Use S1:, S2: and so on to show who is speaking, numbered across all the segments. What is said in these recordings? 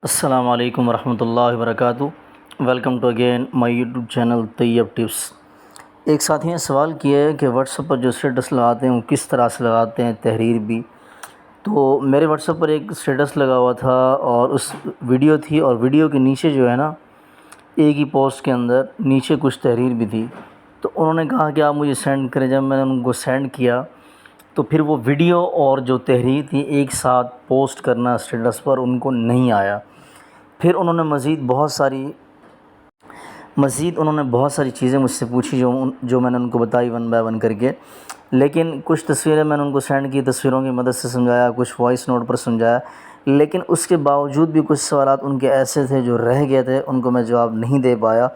S1: अस्सलाम वालेकुम रहमतुल्लाहि वबरकातुहू। Welcome to again my YouTube channel Tayyab tips. एक साथी ने सवाल किया है कि व्हाट्सएप पर जो स्टेटस लगाते हैं वो किस तरह से लगाते हैं, तहरीर भी। तो मेरे व्हाट्सएप पर एक स्टेटस लगा हुआ था और उस वीडियो थी, और वीडियो के नीचे जो है ना, एक ही पोस्ट के अंदर नीचे कुछ तहरीर भी थी। तो उन्होंने कहा कि आप मुझे सेंड करें। जब मैंने उनको सेंड किया तो फिर वो वीडियो और जो तहरीर थी एक साथ पोस्ट करना स्टेटस पर उनको नहीं आया। फिर उन्होंने मज़ीद उन्होंने बहुत सारी चीज़ें मुझसे पूछी, जो मैंने उनको बताई वन बाय वन करके। लेकिन कुछ तस्वीरें मैंने उनको सेंड की, तस्वीरों की मदद से समझाया, कुछ वॉइस नोट पर समझाया। लेकिन उसके बावजूद भी कुछ सवालात उनके ऐसे थे जो रह गए थे, उनको मैं जवाब नहीं दे पाया।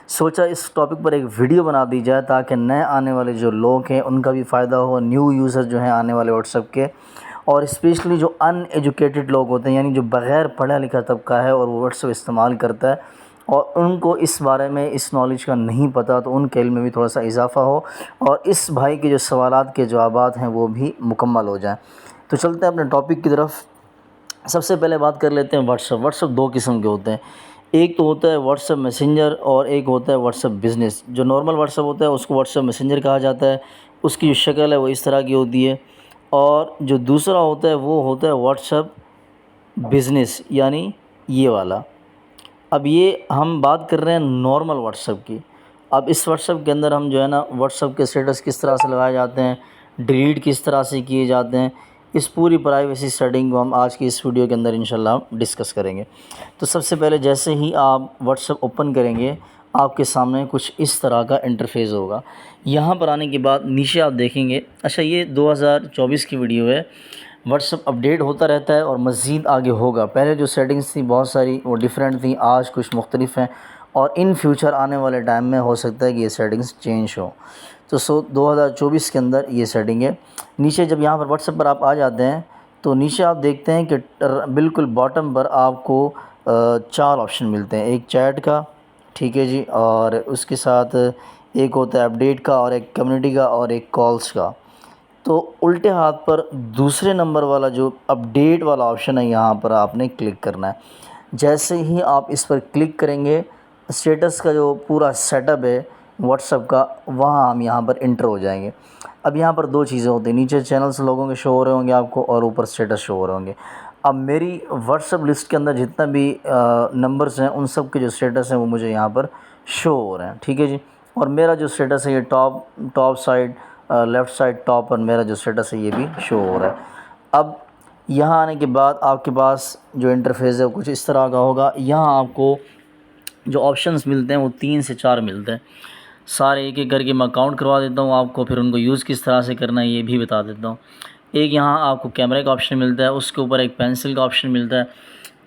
S1: सोचा इस टॉपिक पर एक वीडियो बना दी जाए ताकि नए आने वाले जो लोग हैं उनका भी फ़ायदा हो, न्यू यूज़र जो हैं आने वाले व्हाट्सएप के, और स्पेशली जो अनएजुकेटेड लोग होते हैं, यानी जो बग़ैर पढ़ा लिखा तबका है और वो व्हाट्सएप इस्तेमाल करता है और उनको इस बारे में, इस नॉलेज का नहीं पता, तो उनके इल्म में भी थोड़ा सा इजाफ़ा हो और इस भाई के जो सवालात के जवाबात हैं वो भी मुकम्मल हो जाएँ। तो चलते हैं अपने टॉपिक की तरफ। सबसे पहले बात कर लेते हैं व्हाट्सएप। व्हाट्सएप दो किस्म के होते हैं। एक तो होता है व्हाट्सएप मैसेंजर और एक होता है व्हाट्सएप बिज़नेस। जो नॉर्मल व्हाट्सएप होता है उसको व्हाट्सएप मैसेंजर कहा जाता है, उसकी जो शक्ल है वो इस तरह की होती है। और जो दूसरा होता है वो होता है व्हाट्सएप बिज़नेस, यानी ये वाला। अब ये हम बात कर रहे हैं नॉर्मल व्हाट्सएप की। अब इस व्हाट्सएप के अंदर हम जो है ना, व्हाट्सएप के स्टेटस किस तरह से लगाए जाते हैं, डिलीट किस तरह से किए जाते हैं, इस पूरी प्राइवेसी सेटिंग को हम आज की इस वीडियो के अंदर इंशाल्लाह डिस्कस करेंगे। तो सबसे पहले जैसे ही आप व्हाट्सएप ओपन करेंगे आपके सामने कुछ इस तरह का इंटरफेस होगा। यहाँ पर आने के बाद नीचे आप देखेंगे, अच्छा ये 2024 की वीडियो है। व्हाट्सएप अपडेट होता रहता है और मज़ीद आगे होगा। पहले जो सेटिंग्स थी बहुत सारी वो डिफरेंट थी, आज कुछ मुख्तलिफ हैं और इन फ्यूचर आने वाले टाइम में हो सकता है कि ये सेटिंग्स चेंज हो। तो 2024 के अंदर ये सेटिंग है। नीचे जब यहाँ पर व्हाट्सएप पर आप आ जाते हैं तो नीचे आप देखते हैं कि बिल्कुल बॉटम पर आपको 4 ऑप्शन मिलते हैं। एक चैट का, ठीक है जी, और उसके साथ एक होता है अपडेट का, और एक कम्युनिटी का, और एक कॉल्स का। तो उल्टे हाथ पर दूसरे नंबर वाला जो अपडेट वाला ऑप्शन है, यहाँ पर आपने क्लिक करना है। जैसे ही आप इस पर क्लिक करेंगे, स्टेटस का जो पूरा सेटअप है व्हाट्सएप का, वहाँ हम यहाँ पर इंटर हो जाएंगे। अब यहाँ पर दो चीज़ें होती हैं, नीचे चैनल्स लोगों के शो हो रहे होंगे आपको और ऊपर स्टेटस शो हो रहे होंगे। अब मेरी व्हाट्सएप लिस्ट के अंदर जितना भी नंबर्स हैं उन सब के जो स्टेटस हैं वो मुझे यहाँ पर शो हो रहे हैं, ठीक है जी। और मेरा जो स्टेटस है ये top top side, left side top पर मेरा जो स्टेटस है ये भी शो हो रहा है। अब यहाँ आने के बाद आपके पास जो इंटरफेस है वो कुछ इस तरह का होगा। यहाँ आपको जो ऑप्शंस मिलते हैं वो 3 से 4 मिलते हैं। सारे एक एक करके मैं काउंट करवा देता हूँ आपको, फिर उनको यूज़ किस तरह से करना है ये भी बता देता हूँ। एक यहाँ आपको कैमरे का ऑप्शन मिलता है, उसके ऊपर एक पेंसिल का ऑप्शन मिलता है,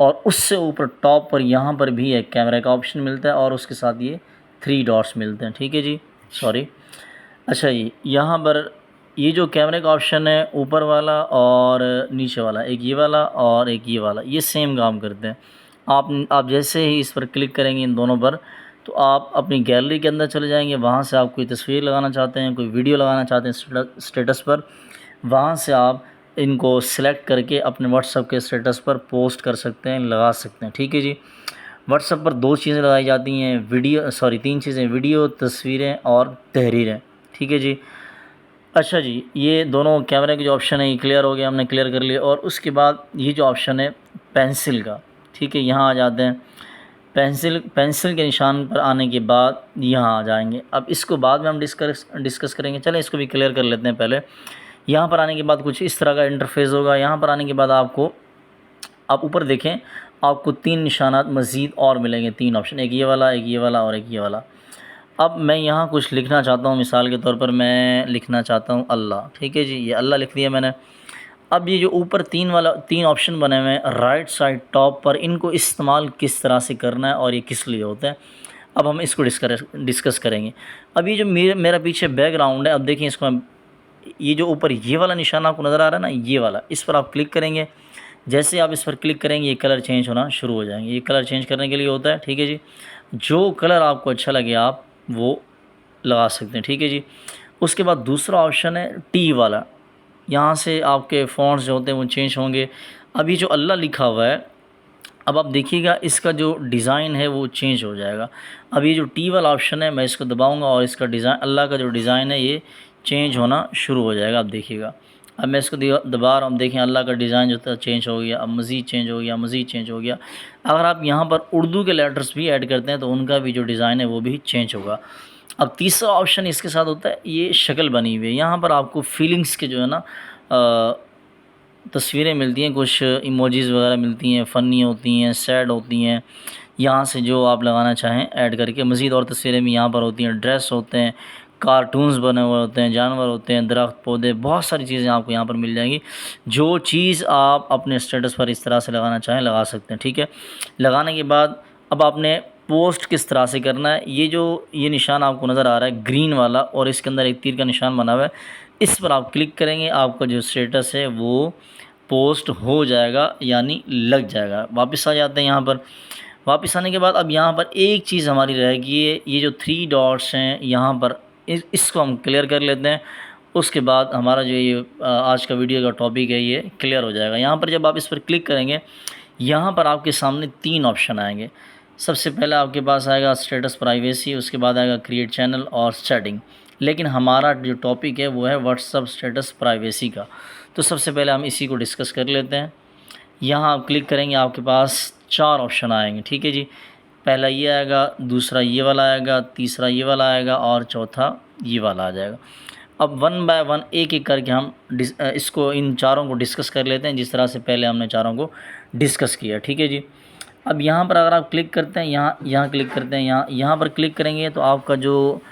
S1: और उससे ऊपर टॉप पर यहाँ पर भी एक कैमरे का ऑप्शन मिलता है, और उसके साथ ये 3 डॉट्स मिलते हैं, ठीक है जी, सॉरी। अच्छा जी, यहाँ पर ये जो कैमरे का ऑप्शन है ऊपर वाला और नीचे वाला, एक ये वाला और एक ये वाला, ये सेम काम करते हैं। आप जैसे ही इस पर क्लिक करेंगे इन दोनों पर, तो आप अपनी गैलरी के अंदर चले जाएंगे। वहाँ से आप कोई तस्वीर लगाना चाहते हैं, कोई वीडियो लगाना चाहते हैं स्टेटस पर, वहाँ से आप इनको सिलेक्ट करके अपने व्हाट्सएप के स्टेटस पर पोस्ट कर सकते हैं, लगा सकते हैं, ठीक है जी। व्हाट्सएप पर 2 चीज़ें लगाई जाती हैं, 3 चीज़ें, वीडियो, तस्वीरें और तहरीरें, ठीक है जी। अच्छा जी, ये दोनों कैमरे के जो ऑप्शन है ये क्लियर हो गया, हमने क्लियर कर लिया। और उसके बाद ये जो ऑप्शन है पेंसिल का, ठीक है, यहाँ आ जाते हैं। पेंसिल के निशान पर आने के बाद यहाँ आ जाएंगे। अब इसको बाद में हम डिस्कस करेंगे, चलें इसको भी क्लियर कर लेते हैं पहले। यहाँ पर आने के बाद कुछ इस तरह का इंटरफेस होगा। यहाँ पर आने के बाद आप ऊपर देखें, आपको 3 निशानात मज़ीद और मिलेंगे, 3 ऑप्शन, एक ये वाला, एक ये वाला और एक ये वाला। अब मैं यहाँ कुछ लिखना चाहता हूँ, मिसाल के तौर पर मैं लिखना चाहता हूँ अल्लाह, ठीक है जी, ये अल्लाह लिख दिया मैंने। अब ये जो ऊपर 3 ऑप्शन बने हुए हैं राइट साइड टॉप पर, इनको इस्तेमाल किस तरह से करना है और ये किस लिए होता है, अब हम इसको डिस्कस करेंगे। अब ये जो मेरा पीछे बैकग्राउंड है, अब देखिए इसको ये जो ऊपर ये वाला निशान आपको नज़र आ रहा है ना, ये वाला, इस पर आप क्लिक करेंगे। जैसे आप इस पर क्लिक करेंगे ये कलर चेंज होना शुरू हो जाएंगे। ये कलर चेंज करने के लिए होता है, ठीक है जी। जो कलर आपको अच्छा लगे आप वो लगा सकते हैं, ठीक है जी। उसके बाद दूसरा ऑप्शन है टी वाला, यहाँ से आपके फ़ॉन्ट्स जो होते हैं वो चेंज होंगे। अब ये जो अल्लाह लिखा हुआ है अब आप देखिएगा इसका जो डिज़ाइन है वो चेंज हो जाएगा। अब ये जो टी वाला ऑप्शन है मैं इसको दबाऊंगा और इसका डिज़ाइन, अल्लाह का जो डिज़ाइन है ये चेंज होना शुरू हो जाएगा। आप देखिएगा, अब मैं इसको दबा रहा हूँ, देखें अल्लाह का डिज़ाइन जो था चेंज हो गया, अब मज़ीद चेंज हो गया, मज़ीद चेंज हो गया। अगर आप यहाँ पर उर्दू के लेटर्स भी ऐड करते हैं तो उनका भी जो डिज़ाइन है वो भी चेंज होगा। अब तीसरा ऑप्शन इसके साथ होता है ये शक्ल बनी हुई है। यहाँ पर आपको फीलिंग्स के जो है ना तस्वीरें मिलती हैं, कुछ इमोजीज़ वगैरह मिलती हैं, फ़नी होती हैं, सैड होती हैं। यहाँ से जो आप लगाना चाहें ऐड करके, मज़ीद और तस्वीरें भी यहाँ पर होती हैं, ड्रेस होते हैं, कार्टून्स बने हुए होते हैं, जानवर होते हैं, दरख्त, पौधे, बहुत सारी चीज़ें आपको यहाँ पर मिल जाएंगी। जो चीज़ आप अपने स्टेटस पर इस तरह से लगाना चाहें लगा सकते हैं, ठीक है। लगाने के बाद अब आपने पोस्ट किस तरह से करना है, ये निशान आपको नज़र आ रहा है ग्रीन वाला और इसके अंदर एक तीर का निशान बना हुआ है, इस पर आप क्लिक करेंगे, आपका जो स्टेटस है वो पोस्ट हो जाएगा यानी लग जाएगा। वापस आ जाते हैं यहाँ पर। वापस आने के बाद अब यहाँ पर एक चीज़ हमारी रहेगी, ये जो 3 डॉट्स हैं यहाँ पर इसको हम क्लियर कर लेते हैं। उसके बाद हमारा जो ये आज का वीडियो का टॉपिक है ये क्लियर हो जाएगा। यहाँ पर जब आप इस पर क्लिक करेंगे, यहाँ पर आपके सामने 3 ऑप्शन आएंगे। सबसे पहले आपके पास आएगा स्टेटस प्राइवेसी, उसके बाद आएगा क्रिएट चैनल और सेटिंग। लेकिन हमारा जो टॉपिक है वो है व्हाट्सअप स्टेटस प्राइवेसी का, तो सबसे पहले हम इसी को डिस्कस कर लेते हैं। यहाँ आप क्लिक करेंगे, आपके पास 4 ऑप्शन आएंगे, ठीक है जी। पहला ये आएगा, दूसरा ये वाला आएगा, तीसरा ये वाला आएगा और चौथा ये वाला आ जाएगा। अब 1 बाय 1 एक एक करके हम इसको इन चारों को डिस्कस कर लेते हैं, जिस तरह से पहले हमने चारों को डिस्कस किया, ठीक है जी। अब यहाँ पर अगर आप क्लिक करते हैं, यहाँ क्लिक करते हैं, यहाँ पर क्लिक करेंगे तो आपका जो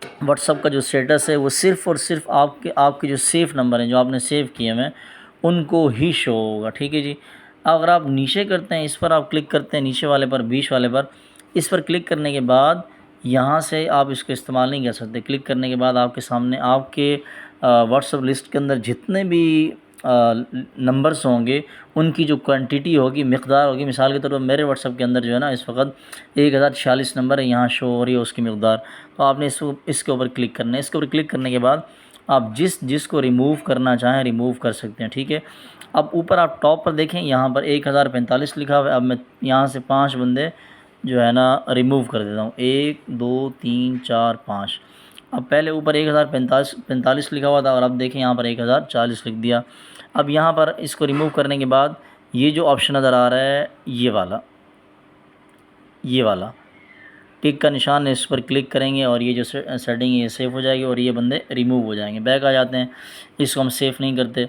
S1: व्हाट्सअप का जो स्टेटस है वो सिर्फ़ और सिर्फ आपके जो सेफ़ नंबर हैं जो आपने सेव किए हैं उनको ही शो होगा, ठीक है जी। अगर आप नीचे करते हैं, इस पर आप क्लिक करते हैं, नीचे वाले पर, बीच वाले पर, इस पर क्लिक करने के बाद यहाँ से आप इसको इस्तेमाल नहीं कर सकते। क्लिक करने के बाद आपके सामने आपके व्हाट्सअप लिस्ट के अंदर जितने भी नंबर्स होंगे उनकी जो क्वांटिटी होगी, मिक़दार होगी। मिसाल के तौर पर मेरे व्हाट्सअप के अंदर जो है ना इस वक्त 1046 नंबर है, यहाँ शो हो रही है उसकी मिक़दार। तो आपने इसके ऊपर क्लिक करना है। इसके ऊपर क्लिक करने के बाद आप जिसको रिमूव करना चाहें रिमूव कर सकते हैं, ठीक है। अब ऊपर आप टॉप पर देखें, यहाँ पर 1045 लिखा हुआ है। अब मैं यहाँ से 5 बंदे जो है ना रिमूव कर देता हूँ, 1 2 3 4 5। अब पहले ऊपर 1045 लिखा हुआ था और अब देखें यहाँ पर 1040 लिख दिया। अब यहाँ पर इसको रिमूव करने के बाद ये जो ऑप्शन नज़र आ रहा है ये वाला टिक का निशान है, इस पर क्लिक करेंगे और ये जो सेटिंग है ये सेव हो जाएगी और ये बंदे रिमूव हो जाएंगे, बैक आ जाते हैं। इसको हम सेव नहीं करते।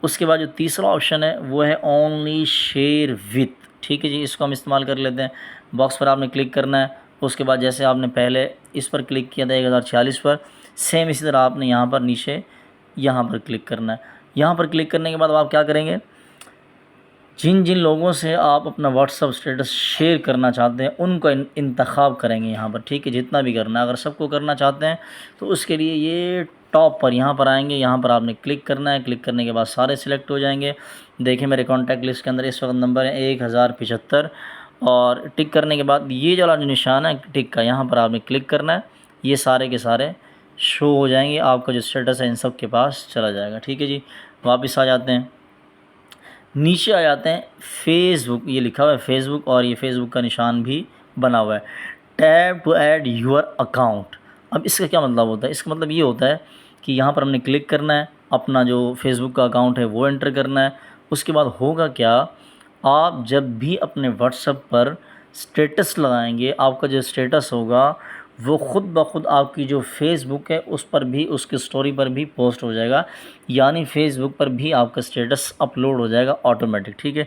S1: उसके बाद जो तीसरा ऑप्शन है वो है ओनली शेयर विथ, ठीक है जी। इसको हम इस्तेमाल कर लेते हैं। बॉक्स पर आपने क्लिक करना है। उसके बाद जैसे आपने पहले इस पर क्लिक किया था 1046 पर, सेम इसी तरह आपने यहाँ पर नीचे यहाँ पर क्लिक करना है। यहाँ पर क्लिक करने के बाद आप क्या करेंगे, जिन जिन लोगों से आप अपना व्हाट्सअप स्टेटस शेयर करना चाहते हैं उनको इंतखाब करेंगे यहाँ पर, ठीक है। जितना भी करना है, अगर सबको करना चाहते हैं तो उसके लिए ये टॉप पर यहाँ पर आएंगे, यहाँ पर आपने क्लिक करना है। क्लिक करने के बाद सारे सिलेक्ट हो जाएंगे। देखिए मेरे कॉन्टैक्ट लिस्ट के अंदर इस वक्त नंबर है 1075 और टिक करने के बाद ये जो निशान है टिक का, यहाँ पर आपने क्लिक करना है। ये सारे के सारे शो हो जाएंगे, आपका जो स्टेटस है इन सब के पास चला जाएगा, ठीक है जी। वापस आ जाते हैं, नीचे आ जाते हैं, फेसबुक ये लिखा हुआ है फेसबुक और ये फेसबुक का निशान भी बना हुआ है, tab to add your account. अब इसका क्या मतलब होता है, इसका मतलब ये होता है कि यहाँ पर हमने क्लिक करना है, अपना जो फेसबुक का अकाउंट है वो एंटर करना है। उसके बाद होगा क्या, आप जब भी अपने व्हाट्सएप पर स्टेटस लगाएंगे, आपका जो स्टेटस होगा वो ख़ुद ब खुद आपकी जो फेसबुक है उस पर भी, उसकी स्टोरी पर भी पोस्ट हो जाएगा, यानी फेसबुक पर भी आपका स्टेटस अपलोड हो जाएगा ऑटोमेटिक, ठीक है।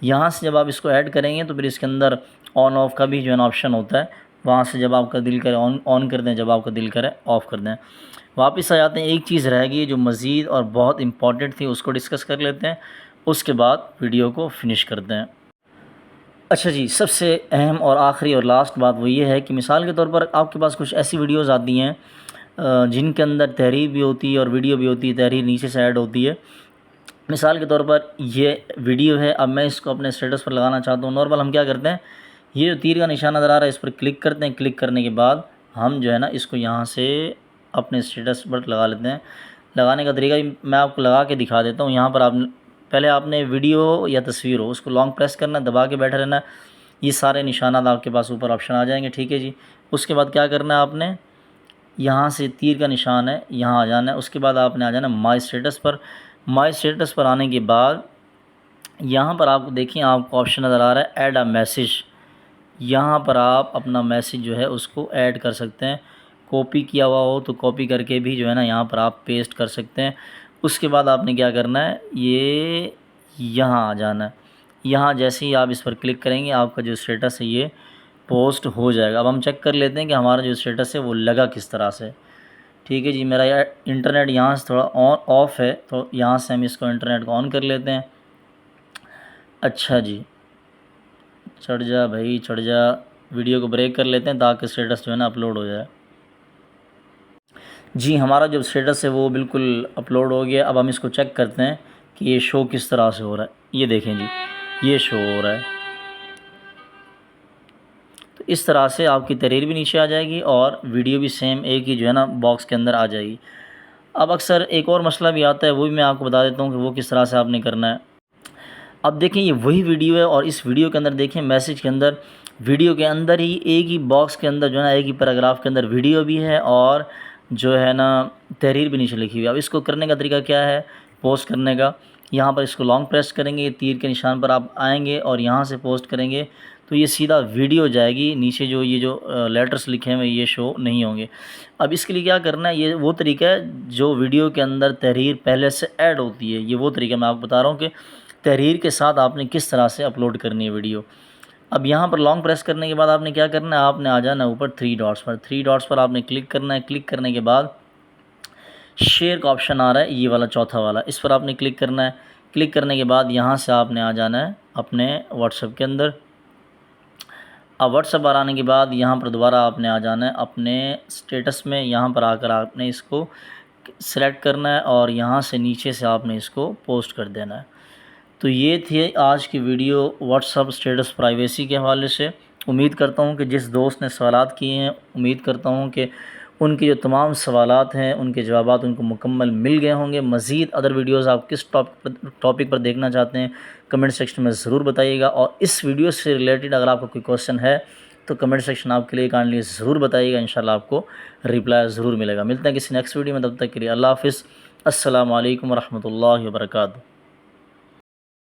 S1: यहाँ से जब आप इसको ऐड करेंगे तो फिर इसके अंदर ऑन ऑफ़ का भी जो है ना ऑप्शन होता है, वहाँ से जब आपका दिल करे ऑन कर दें, जब आपका दिल करे ऑफ़ कर दें। वापस आ जाते हैं, एक चीज़ रह गई जो मज़ीद और बहुत इंपॉर्टेंट थी, उसको डिस्कस कर लेते हैं, उसके बाद वीडियो को फिनिश करते हैं। अच्छा जी, सबसे अहम और आखिरी और लास्ट बात वो ये है कि मिसाल के तौर पर आपके पास कुछ ऐसी वीडियोस आती हैं जिनके अंदर तहरीर भी होती है और वीडियो भी होती है, तहरीर नीचे से ऐड होती है। मिसाल के तौर पर ये वीडियो है, अब मैं इसको अपने स्टेटस पर लगाना चाहता हूँ। नॉर्मल हम क्या करते हैं, ये जो तीर का निशान नज़र आ रहा है इस पर क्लिक करते हैं। क्लिक करने के बाद हम जो है ना इसको यहाँ से अपने स्टेटस पर लगा लेते हैं। लगाने का तरीका मैं आपको लगा के दिखा देता हूँ। यहाँ पर आप पहले आपने वीडियो या तस्वीर हो उसको लॉन्ग प्रेस करना, दबा के बैठा रहना, ये सारे निशानात आपके पास ऊपर ऑप्शन आ जाएंगे, ठीक है जी। उसके बाद क्या करना है आपने, यहाँ से तीर का निशान है, यहाँ आ जाना है। उसके बाद आपने आ जाना माई स्टेटस पर। माई स्टेटस पर आने के बाद यहाँ पर आपको देखिए आपको ऑप्शन नज़र आ रहा है ऐड अ मैसेज। यहाँ पर आप अपना मैसेज जो है उसको ऐड कर सकते हैं। कॉपी किया हुआ हो तो कॉपी करके भी जो है ना यहाँ पर आप पेस्ट कर सकते हैं। उसके बाद आपने क्या करना है, ये यहाँ आ जाना है। यहाँ जैसे ही आप इस पर क्लिक करेंगे आपका जो स्टेटस है ये पोस्ट हो जाएगा। अब हम चेक कर लेते हैं कि हमारा जो स्टेटस है वो लगा किस तरह से। ठीक है जी, मेरा यार इंटरनेट यहाँ से थोड़ा ऑन ऑफ है, तो यहाँ से हम इसको इंटरनेट को ऑन कर लेते हैं। अच्छा जी, चढ़ जा भाई चढ़ जा। वीडियो को ब्रेक कर लेते हैं ताकि स्टेटस जो है ना अपलोड हो जाए। जी, हमारा जो स्टेटस है वो बिल्कुल अपलोड हो गया। अब हम इसको चेक करते हैं कि ये शो किस तरह से हो रहा है। ये देखें जी, ये शो हो रहा है। तो इस तरह से आपकी तहरीर भी नीचे आ जाएगी और वीडियो भी सेम एक ही जो है ना बॉक्स के अंदर आ जाएगी। अब अक्सर एक और मसला भी आता है, वो भी मैं आपको बता देता हूँ कि वो किस तरह से आपने करना है। अब देखें ये वही वीडियो है और इस वीडियो के अंदर देखें मैसेज के अंदर, वीडियो के अंदर ही एक ही बॉक्स के अंदर जो है ना एक ही पैराग्राफ के अंदर वीडियो भी है और जो है ना तहरीर भी नीचे लिखी हुई है। अब इसको करने का तरीका क्या है पोस्ट करने का, यहाँ पर इसको लॉन्ग प्रेस करेंगे, तीर के निशान पर आप आएंगे और यहाँ से पोस्ट करेंगे तो ये सीधा वीडियो जाएगी। नीचे जो ये जो लेटर्स लिखे हुए ये शो नहीं होंगे। अब इसके लिए क्या करना है, ये वो तरीका है जो वीडियो के अंदर तहरीर पहले से ऐड होती है, ये वो तरीका मैं आपको बता रहा हूँ कि तहरीर के साथ आपने किस तरह से अपलोड करनी है वीडियो। अब यहाँ पर लॉन्ग प्रेस करने के बाद आपने क्या करना है, आपने आ जाना ऊपर थ्री डॉट्स पर आपने क्लिक करना है। क्लिक करने के बाद शेयर का ऑप्शन आ रहा है, ये वाला चौथा वाला, इस पर आपने क्लिक करना है। क्लिक करने के बाद यहाँ से आपने आ जाना है अपने व्हाट्सएप के अंदर। अब व्हाट्सएप पर आने के बाद यहाँ पर दोबारा आपने आ जाना है अपने स्टेटस में। यहाँ पर आकर आपने इसको सेलेक्ट करना है और यहाँ से नीचे से आपने इसको पोस्ट कर देना है। तो ये थी आज की वीडियो व्हाट्सएप स्टेटस प्राइवेसी के हवाले से। उम्मीद करता हूँ कि जिस दोस्त ने सवालात किए हैं, उम्मीद करता हूँ कि उनके जो तमाम सवालात हैं उनके जवाबात उनको मुकम्मल मिल गए होंगे। मज़ीद अदर वीडियोज़ आप किस टॉपिक पर देखना चाहते हैं कमेंट सेक्शन में ज़रूर बताइएगा। और इस वीडियो से रिलेटेड अगर आपका कोई क्वेश्चन है तो कमेंट सेक्शन आपके लिए काइंडली ज़रूर बताइएगा, इंशाल्लाह आपको रिप्लाई ज़रूर मिलेगा। मिलते हैं किसी नेक्स्ट वीडियो में, तब तक के लिए अल्लाह हाफ़िज़। अस्सलामु अलैकुम वरहमतुल्लाहि वबरकातुहू।